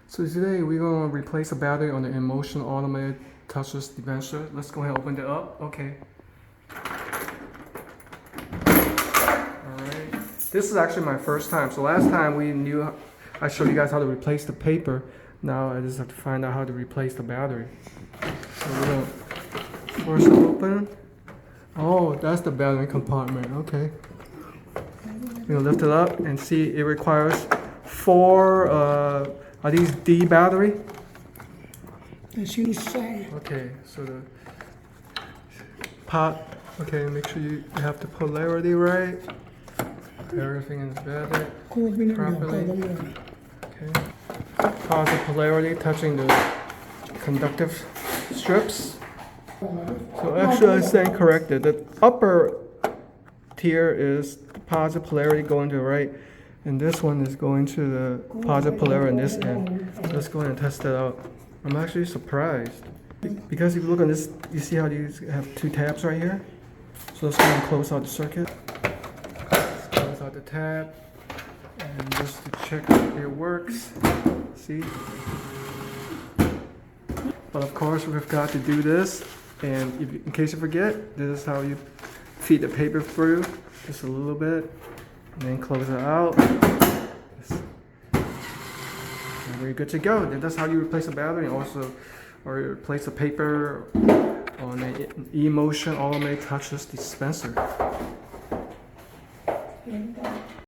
So today we're going to replace the battery on the enMotion Automated Touchless Dispenser. Let's go ahead and open it up. Okay. Alright. This is actually my first time. So last time I showed you guys how to replace the paper. Now I just have to find out how to replace the battery. So we're going to force it open. Oh, that's the battery compartment. Okay. We're going to lift it up and see it requires 4 are these D battery? As you say. Okay, so the pot, okay, make sure you have the polarity right. Everything is battered properly. Okay. Positive polarity touching the conductive strips. So actually I stand corrected. The upper tier is the positive polarity going to the right. And this one is going to the positive polarity on this end. Let's go ahead and test it out. I'm actually surprised. Because if you look on this, you see how these have 2 tabs right here? So let's go ahead and close out the circuit. Let's close out the tab. And just to check if it works. See? But of course we've got to do this. And in case you forget, this is how you feed the paper through. Just a little bit. And then close it out. And we're good to go. Then that's how you replace a battery, and also or replace the paper on an enMotion Automated Touchless Dispenser.